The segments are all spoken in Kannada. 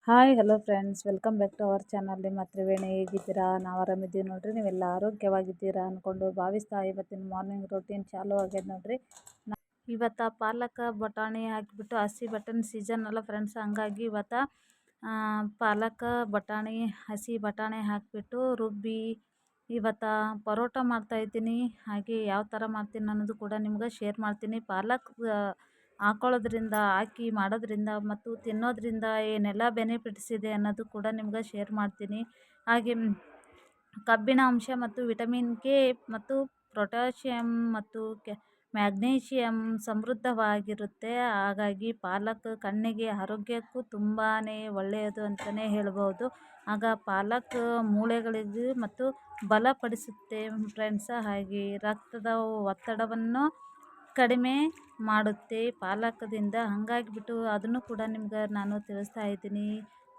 Hi hello friends, welcome back to our channel. ನಿಮ್ಮ ತ್ರಿವೇಣಿ ಹೇಗಿದ್ದೀರಾ? ನಾವು ಆರಾಮಿದ್ದೀವಿ ನೋಡ್ರಿ. ನೀವೆಲ್ಲ ಆರೋಗ್ಯವಾಗಿದ್ದೀರಾ ಅಂದ್ಕೊಂಡು ಭಾವಿಸ್ತಾ ಇವತ್ತಿನ ಮಾರ್ನಿಂಗ್ ರೂಟೀನ್ ಚಾಲೂ ಆಗ್ಯದ ನೋಡ್ರಿ. ಇವತ್ತು ಪಾಲಕ ಬಟಾಣಿ ಹಾಕಿಬಿಟ್ಟು ಹಸಿ ಬಟಾಣಿ ಸೀಸನ್ ಅಲ್ಲ ಫ್ರೆಂಡ್ಸ್, ಹಂಗಾಗಿ ಇವತ್ತು ಪಾಲಕ ಬಟಾಣಿ ಹಸಿ ಬಟಾಣಿ ಹಾಕಿಬಿಟ್ಟು ರುಬ್ಬಿ ಇವತ್ತು ಪರೋಟ ಮಾಡ್ತಾಯಿದ್ದೀನಿ. ಹಾಗೆ ಯಾವ ಥರ ಮಾಡ್ತೀನಿ ಅನ್ನೋದು ಕೂಡ ನಿಮ್ಗೆ ಶೇರ್ ಮಾಡ್ತೀನಿ. ಪಾಲಕ್ ಹಾಕಿ ಮಾಡೋದ್ರಿಂದ ಮತ್ತು ತಿನ್ನೋದ್ರಿಂದ ಏನೆಲ್ಲ ಬೆನಿಫಿಟ್ಸ್ ಇದೆ ಅನ್ನೋದು ಕೂಡ ನಿಮ್ಗೆ ಶೇರ್ ಮಾಡ್ತೀನಿ. ಹಾಗೆ ಕಬ್ಬಿಣ ಅಂಶ ಮತ್ತು ವಿಟಮಿನ್ ಕೆ ಮತ್ತು ಪೊಟ್ಯಾಷಿಯಮ್ ಮತ್ತು ಮ್ಯಾಗ್ನೀಷಿಯಮ್ ಸಮೃದ್ಧವಾಗಿರುತ್ತೆ. ಹಾಗಾಗಿ ಪಾಲಕ್ ಕಣ್ಣಿಗೆ ಆರೋಗ್ಯಕ್ಕೂ ತುಂಬಾ ಒಳ್ಳೆಯದು ಅಂತಲೇ ಹೇಳ್ಬೋದು. ಆಗ ಪಾಲಕ್ ಮೂಳೆಗಳಿಗೂ ಮತ್ತು ಬಲಪಡಿಸುತ್ತೆ ಫ್ರೆಂಡ್ಸ್. ಹಾಗೆ ರಕ್ತದ ಒತ್ತಡವನ್ನು ಕಡಿಮೆ ಮಾಡುತ್ತೆ ಪಾಲಕದಿಂದ. ಹಾಗಾಗಿಬಿಟ್ಟು ಅದನ್ನು ಕೂಡ ನಿಮ್ಗೆ ನಾನು ತಿಳಿಸ್ತಾ ಇದ್ದೀನಿ.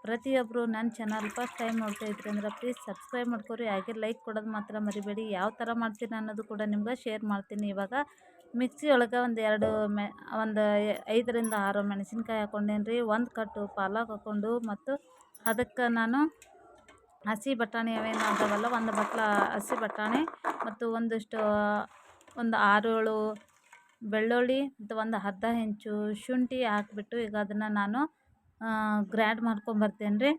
ಪ್ರತಿಯೊಬ್ಬರು ನನ್ನ ಚಾನಲ್ ಫಸ್ಟ್ ಟೈಮ್ ನೋಡ್ತಾ ಇದ್ರಿ ಅಂದ್ರೆ ಪ್ಲೀಸ್ ಸಬ್ಸ್ಕ್ರೈಬ್ ಮಾಡ್ಕೊರಿ. ಹಾಗೆ ಲೈಕ್ ಕೊಡೋದು ಮಾತ್ರ ಮರಿಬೇಡಿ. ಯಾವ ಥರ ಮಾಡ್ತೀನಿ ಅನ್ನೋದು ಕೂಡ ನಿಮ್ಗೆ ಶೇರ್ ಮಾಡ್ತೀನಿ. ಇವಾಗ ಮಿಕ್ಸಿ ಒಳಗೆ ಒಂದು 5ರಿಂದ 6 ಮೆಣಸಿನ್ಕಾಯಿ ಹಾಕ್ಕೊಂಡೇನಿ ರೀ. 1 ಕಟ್ಟು ಪಾಲಕ್ ಹಾಕ್ಕೊಂಡು ಮತ್ತು ಅದಕ್ಕೆ ನಾನು ಹಸಿ ಬಟಾಣಿ ಅವೇನು ಅದಾವಲ್ಲ, 1 ಬಟ್ಲ ಹಸಿ ಬಟಾಣಿ ಮತ್ತು ಒಂದು 6-7 ಬೆಳ್ಳುಳ್ಳಿ ಮತ್ತು ಒಂದು ಅರ್ಧ ಇಂಚು ಶುಂಠಿ ಹಾಕಿಬಿಟ್ಟು ಈಗ ಅದನ್ನು ನಾನು ಗ್ರ್ಯಾಂಡ್ ಮಾಡ್ಕೊಂಬರ್ತೇನೆ ರೀ.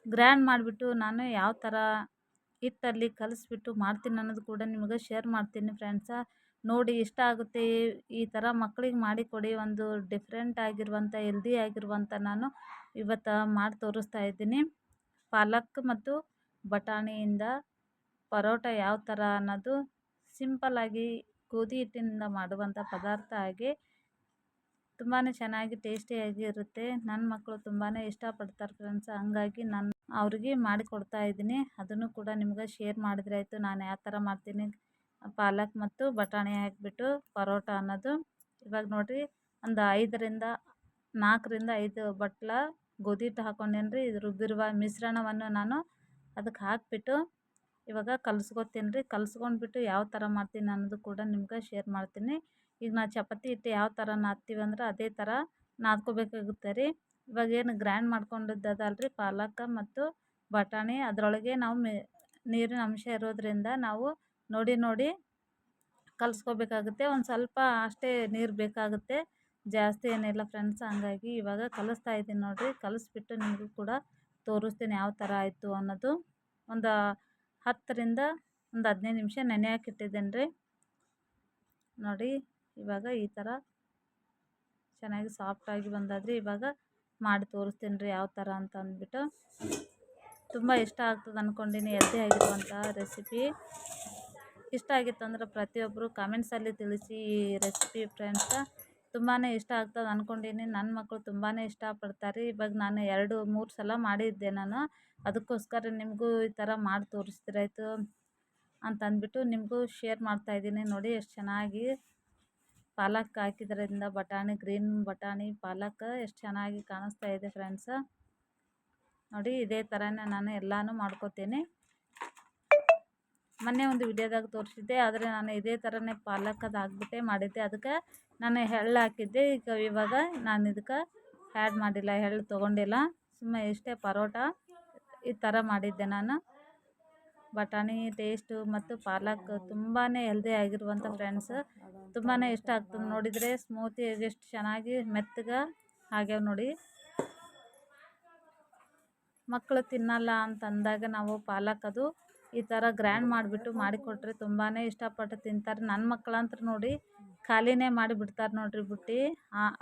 ಗ್ರ್ಯಾಂಡ್ ಮಾಡಿಬಿಟ್ಟು ನಾನು ಯಾವ ಥರ ಹಿಟ್ಟಲ್ಲಿ ಕಲಿಸ್ಬಿಟ್ಟು ಮಾಡ್ತೀನಿ ಅನ್ನೋದು ಕೂಡ ನಿಮಗೆ ಶೇರ್ ಮಾಡ್ತೀನಿ ಫ್ರೆಂಡ್ಸ. ನೋಡಿ ಇಷ್ಟ ಆಗುತ್ತೆ. ಈ ಥರ ಮಕ್ಕಳಿಗೆ ಮಾಡಿಕೊಡಿ. ಒಂದು ಡಿಫ್ರೆಂಟ್ ಆಗಿರುವಂಥ ಹೆಲ್ದಿ ಆಗಿರುವಂಥ ನಾನು ಇವತ್ತು ಮಾಡಿ ತೋರಿಸ್ತಾ ಇದ್ದೀನಿ. ಪಾಲಕ್ ಮತ್ತು ಬಟಾಣಿಯಿಂದ ಪರೋಟ ಯಾವ ಥರ ಅನ್ನೋದು ಸಿಂಪಲ್ಲಾಗಿ ಗೋಧಿ ಹಿಟ್ಟಿನಿಂದ ಮಾಡುವಂಥ ಪದಾರ್ಥ. ಹಾಗೆ ತುಂಬಾ ಚೆನ್ನಾಗಿ ಟೇಸ್ಟಿಯಾಗಿ ಇರುತ್ತೆ. ನನ್ನ ಮಕ್ಕಳು ತುಂಬಾ ಇಷ್ಟಪಡ್ತಾರೆ ಫ್ರೆಂಡ್ಸ್. ಹಂಗಾಗಿ ನಾನು ಅವ್ರಿಗೆ ಮಾಡಿಕೊಡ್ತಾ ಇದ್ದೀನಿ. ಅದನ್ನು ಕೂಡ ನಿಮ್ಗೆ ಶೇರ್ ಮಾಡಿದ್ರೆ ಆಯಿತು. ನಾನು ಯಾವ ಥರ ಮಾಡ್ತೀನಿ ಪಾಲಕ್ ಮತ್ತು ಬಟಾಣಿ ಹಾಕಿಬಿಟ್ಟು ಪರೋಟ ಅನ್ನೋದು. ಇವಾಗ ನೋಡಿರಿ, ಒಂದು 4ರಿಂದ 5 ಬಟ್ಲ ಗೋಧಿ ಹಿಟ್ಟು ಹಾಕ್ಕೊಂಡೇನಿ ರೀ. ಇದು ರುಬ್ಬಿರುವ ಮಿಶ್ರಣವನ್ನು ನಾನು ಅದಕ್ಕೆ ಹಾಕಿಬಿಟ್ಟು ಇವಾಗ ಕಲಿಸ್ಕೊತೀನಿ ರೀ. ಕಲಿಸ್ಕೊಂಡ್ಬಿಟ್ಟು ಯಾವ ಥರ ಮಾಡ್ತೀನಿ ಅನ್ನೋದು ಕೂಡ ನಿಮ್ಗೆ ಶೇರ್ ಮಾಡ್ತೀನಿ. ಈಗ ನಾವು ಚಪಾತಿ ಹಿಟ್ಟು ಯಾವ ಥರ ನಾದ್ತೀವಿ ಅಂದ್ರೆ ಅದೇ ಥರ ನಾದ್ಕೋಬೇಕಾಗುತ್ತೆ ರೀ. ಇವಾಗೇನು ಗ್ರ್ಯಾಂಡ್ ಮಾಡ್ಕೊಂಡಿದ್ದದಲ್ಲ ರೀ ಪಾಲಕ ಮತ್ತು ಬಟಾಣಿ, ಅದರೊಳಗೆ ನಾವು ನೀರಿನ ಅಂಶ ಇರೋದ್ರಿಂದ ನಾವು ನೋಡಿ ಕಲಿಸ್ಕೋಬೇಕಾಗುತ್ತೆ. ಒಂದು ಸ್ವಲ್ಪ ಅಷ್ಟೇ ನೀರು ಬೇಕಾಗುತ್ತೆ, ಜಾಸ್ತಿ ಏನಿಲ್ಲ ಫ್ರೆಂಡ್ಸ್. ಹಂಗಾಗಿ ಇವಾಗ ಕಲಿಸ್ತಾ ಇದ್ದೀನಿ ನೋಡಿರಿ. ಕಲಿಸ್ಬಿಟ್ಟು ನಿಮಗೂ ಕೂಡ ತೋರಿಸ್ತೀನಿ ಯಾವ ಥರ ಆಯಿತು ಅನ್ನೋದು. ಒಂದು 10ರಿಂದ 15 ನಿಮಿಷ ನೆನೆ ಹಾಕಿಟ್ಟಿದ್ದೇನೆ ರೀ. ನೋಡಿ ಇವಾಗ ಈ ಥರ ಚೆನ್ನಾಗಿ ಸಾಫ್ಟಾಗಿ ಬಂದಾದ್ರಿ. ಇವಾಗ ಮಾಡಿ ತೋರಿಸ್ತೀನಿ ರೀ ಯಾವ ಥರ ಅಂತ ಅಂದ್ಬಿಟ್ಟು. ತುಂಬ ಇಷ್ಟ ಆಗ್ತದೆ ಅಂದ್ಕೊಂಡಿನಿ ಹೆಲ್ದಿ ಆಗಿರುವಂಥ ರೆಸಿಪಿ. ಇಷ್ಟ ಆಗಿತ್ತು ಅಂದ್ರೆ ಪ್ರತಿಯೊಬ್ಬರು ಕಾಮೆಂಟ್ಸಲ್ಲಿ ತಿಳಿಸಿ ಈ ರೆಸಿಪಿ ಫ್ರೆಂಡ್ಸ. ತುಂಬಾ ಇಷ್ಟ ಆಗ್ತದೆ ಅಂದ್ಕೊಂಡಿನಿ. ನನ್ನ ಮಕ್ಕಳು ತುಂಬಾ ಇಷ್ಟಪಡ್ತಾರೆ. ಇವಾಗ ನಾನು 2-3 ಸಲ ಮಾಡಿದ್ದೆ ನಾನು. ಅದಕ್ಕೋಸ್ಕರ ನಿಮಗೂ ಈ ಥರ ಮಾಡಿ ತೋರಿಸ್ತಿರಾಯ್ತು ಅಂತ ಅಂದ್ಬಿಟ್ಟು ನಿಮಗೂ ಶೇರ್ ಮಾಡ್ತಾಯಿದ್ದೀನಿ. ನೋಡಿ ಎಷ್ಟು ಚೆನ್ನಾಗಿ ಪಾಲಕ್ ಹಾಕಿದ್ರಿಂದ ಬಟಾಣಿ, ಗ್ರೀನ್ ಬಟಾಣಿ ಪಾಲಕ್ ಎಷ್ಟು ಚೆನ್ನಾಗಿ ಕಾಣಿಸ್ತಾ ಇದೆ ಫ್ರೆಂಡ್ಸ. ನೋಡಿ ಇದೇ ಥರನೇ ನಾನು ಎಲ್ಲನೂ ಮಾಡ್ಕೋತೀನಿ. ಮೊನ್ನೆ ಒಂದು ವಿಡಿಯೋದಾಗ ತೋರಿಸಿದ್ದೆ, ಆದರೆ ನಾನು ಇದೇ ಥರನೇ ಪಾಲಕ್ ಅದು ಹಾಕ್ಬಿಟ್ಟೆ ಮಾಡಿದ್ದೆ. ಅದಕ್ಕೆ ನಾನು ಎಳ್ಳು ಹಾಕಿದ್ದೆ. ಇವಾಗ ನಾನು ಇದಕ್ಕೆ ಆ್ಯಡ್ ಮಾಡಿಲ್ಲ, ಎಳ್ಳು ತೊಗೊಂಡಿಲ್ಲ. ಸುಮ್ಮನೆ ಇಷ್ಟೇ ಪರೋಟ ಈ ಥರ ಮಾಡಿದ್ದೆ ನಾನು. ಬಟಾಣಿ ಟೇಸ್ಟು ಮತ್ತು ಪಾಲಕ್ ತುಂಬಾ ಹೆಲ್ದಿ ಆಗಿರುವಂಥ ಫ್ರೆಂಡ್ಸ್. ತುಂಬಾ ಇಷ್ಟ ಆಗ್ತದೆ. ನೋಡಿದರೆ ಸ್ಮೂತಿ ಎಷ್ಟು ಚೆನ್ನಾಗಿ ಮೆತ್ತಗೆ ಆಗ್ಯಾವ ನೋಡಿ. ಮಕ್ಕಳು ತಿನ್ನಲ್ಲ ಅಂತ ಅಂದಾಗ ನಾವು ಪಾಲಕ್ ಅದು ಈ ಥರ ಗ್ರ್ಯಾಂಡ್ ಮಾಡಿಬಿಟ್ಟು ಮಾಡಿಕೊಟ್ರೆ ತುಂಬಾ ಇಷ್ಟಪಟ್ಟು ತಿಂತಾರೆ. ನನ್ನ ಮಕ್ಕಳಂತೂ ನೋಡಿ ಖಾಲಿನೇ ಮಾಡಿಬಿಡ್ತಾರೆ ನೋಡ್ರಿ ಬುಟ್ಟಿ.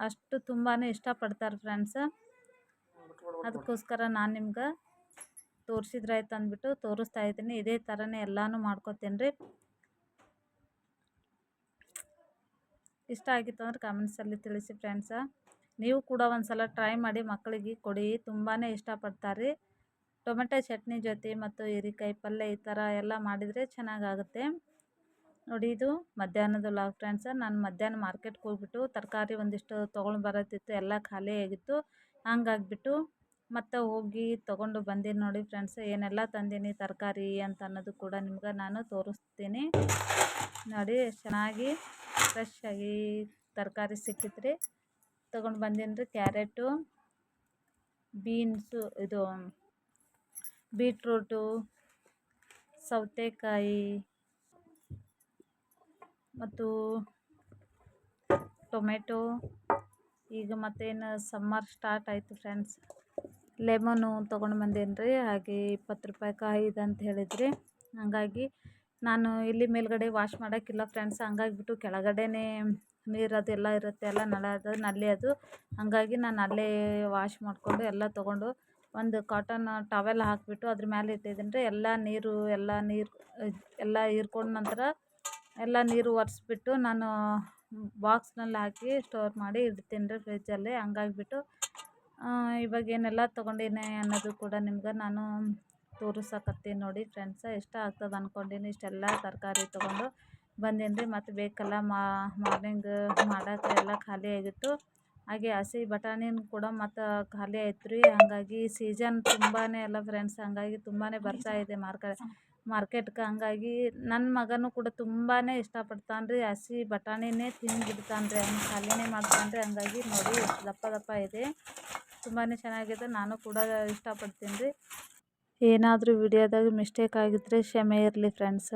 ಅಷ್ಟು ತುಂಬಾ ಇಷ್ಟಪಡ್ತಾರೆ ಫ್ರೆಂಡ್ಸ್. ಅದಕ್ಕೋಸ್ಕರ ನಾನು ನಿಮ್ಗೆ ತೋರಿಸಿದ್ರಾಯ್ತು ಅಂದ್ಬಿಟ್ಟು ತೋರಿಸ್ತಾ ಇದ್ದೀನಿ. ಇದೇ ಥರನೇ ಎಲ್ಲನೂ ಮಾಡ್ಕೊತೀನಿ ರೀ. ಇಷ್ಟ ಆಗಿತ್ತು ಅಂದ್ರೆ ಕಾಮೆಂಟ್ಸಲ್ಲಿ ತಿಳಿಸಿ ಫ್ರೆಂಡ್ಸ. ನೀವು ಕೂಡ ಒಂದು ಸಲ ಟ್ರೈ ಮಾಡಿ ಮಕ್ಕಳಿಗೆ ಕೊಡಿ, ತುಂಬಾ ಇಷ್ಟಪಡ್ತಾರೆ. ಟೊಮೆಟೊ ಚಟ್ನಿ ಜೊತೆ ಮತ್ತು ಹೀರೆಕಾಯಿ ಪಲ್ಯ ಈ ಥರ ಎಲ್ಲ ಮಾಡಿದರೆ ಚೆನ್ನಾಗಾಗುತ್ತೆ ನೋಡಿ. ಇದು ಮಧ್ಯಾಹ್ನದ ವ್ಲಾಗ್ ಫ್ರೆಂಡ್ಸ. ನಾನು ಮಧ್ಯಾಹ್ನ ಮಾರ್ಕೆಟ್ಗೆ ಹೋಗ್ಬಿಟ್ಟು ತರಕಾರಿ ಒಂದಿಷ್ಟು ತೊಗೊಂಡು ಬರೋದಿತ್ತು, ಎಲ್ಲ ಖಾಲಿ ಆಗಿತ್ತು. ಹಂಗಾಗಿಬಿಟ್ಟು ಮತ್ತು ಹೋಗಿ ತೊಗೊಂಡು ಬಂದೀನಿ ನೋಡಿ ಫ್ರೆಂಡ್ಸ್. ಏನೆಲ್ಲ ತಂದೀನಿ ತರಕಾರಿ ಅಂತ ಅನ್ನೋದು ಕೂಡ ನಿಮ್ಗೆ ನಾನು ತೋರಿಸ್ತೀನಿ ನೋಡಿ. ಎಷ್ಟು ಚೆನ್ನಾಗಿ ಫ್ರೆಶ್ಶಾಗಿ ತರಕಾರಿ ಸಿಕ್ಕಿತ್ರಿ. ತೊಗೊಂಡು ಬಂದೀನಿ ರೀ. ಕ್ಯಾರೆಟು, ಬೀನ್ಸು ಇದು ಬೀಟ್ರೂಟು, ಸೌತೆಕಾಯಿ ಮತ್ತು ಟೊಮೆಟೊ. ಈಗ ಮತ್ತೇನು ಸಮ್ಮರ್ ಸ್ಟಾರ್ಟ್ ಆಯಿತು ಫ್ರೆಂಡ್ಸ್. ಲೆಮನು ತೊಗೊಂಡು ಬಂದೇನಿ ರೀ. ಹಾಗೆ 20 ರೂಪಾಯಿ ಕಾಯಿ ಇದೆ ಅಂತ ಹೇಳಿದ್ರಿ. ಹಾಗಾಗಿ ನಾನು ಇಲ್ಲಿ ಮೇಲ್ಗಡೆ ವಾಶ್ ಮಾಡೋಕ್ಕಿಲ್ಲ ಫ್ರೆಂಡ್ಸ್. ಹಂಗಾಗಿಬಿಟ್ಟು ಕೆಳಗಡೆನೇ ನೀರು ಅದೆಲ್ಲ ಇರುತ್ತೆ ಅಲ್ಲ, ನಲ್ಲಿ ಅದು. ಹಾಗಾಗಿ ನಾನು ಅಲ್ಲೇ ವಾಶ್ ಮಾಡಿಕೊಂಡು ಎಲ್ಲ ತೊಗೊಂಡು ಒಂದು ಕಾಟನ್ ಟವೆಲ್ ಹಾಕಿಬಿಟ್ಟು ಅದ್ರ ಮೇಲೆ ಇಟ್ಟಿದ್ದೀನಿ ರೀ. ಎಲ್ಲ ಹೀರ್ಕೊಂಡ ನಂತರ ಎಲ್ಲ ನೀರು ಒರೆಸ್ಬಿಟ್ಟು ನಾನು ಬಾಕ್ಸ್ನಲ್ಲಿ ಹಾಕಿ ಸ್ಟೋರ್ ಮಾಡಿ ಇಡ್ತೀನಿ ರೀ ಫ್ರಿಜ್ಜಲ್ಲಿ. ಹಂಗಾಗಿಬಿಟ್ಟು ಇವಾಗ ಏನೆಲ್ಲ ತೊಗೊಂಡೀನಿ ಅನ್ನೋದು ಕೂಡ ನಿಮ್ಗೆ ನಾನು ತೋರಿಸಕತ್ತೀನಿ ನೋಡಿ ಫ್ರೆಂಡ್ಸ. ಇಷ್ಟ ಆಗ್ತದೆ ಅಂದ್ಕೊಂಡೀನಿ. ಇಷ್ಟೆಲ್ಲ ತರಕಾರಿ ತೊಗೊಂಡು ಬಂದೀನಿ ರೀ. ಮತ್ತು ಬೇಕಲ್ಲ ಮಾರ್ನಿಂಗ್ ಮಾಡೋಕೆ ಎಲ್ಲ ಖಾಲಿ ಆಗಿತ್ತು. ಹಾಗೆ ಹಸಿ ಬಟಾಣಿನೂ ಕೂಡ ಮತ್ತು ಖಾಲಿ ಆಯ್ತು ರೀ. ಹಾಗಾಗಿ ಸೀಸನ್ ತುಂಬಾ ಅಲ್ಲ ಫ್ರೆಂಡ್ಸ್. ಹಾಗಾಗಿ ತುಂಬಾ ಬರ್ತಾಯಿದೆ ಮಾರ್ಕೆಟ್ಗೆ. ಹಂಗಾಗಿ ನನ್ನ ಮಗನೂ ಕೂಡ ತುಂಬಾ ಇಷ್ಟಪಡ್ತಾನೆ ರೀ. ಹಸಿ ಬಟಾಣಿನೇ ತಿಂದುಬಿಡ್ತಾನೆ ರೀ. ಅವ್ನು ಖಾಲಿನೇ ಮಾಡ್ತಾನೆ ರೀ. ಹಂಗಾಗಿ ನೋಡಿ ಎಷ್ಟು ದಪ್ಪ ದಪ್ಪ ಇದೆ, ತುಂಬಾ ಚೆನ್ನಾಗಿದೆ. ನಾನು ಕೂಡ ಇಷ್ಟಪಡ್ತೀನಿ ರೀ. ಏನಾದರೂ ವಿಡಿಯೋದಾಗ ಮಿಸ್ಟೇಕ್ ಆಗಿದ್ದರೆ ಕ್ಷಮೆ ಇರಲಿ ಫ್ರೆಂಡ್ಸ್.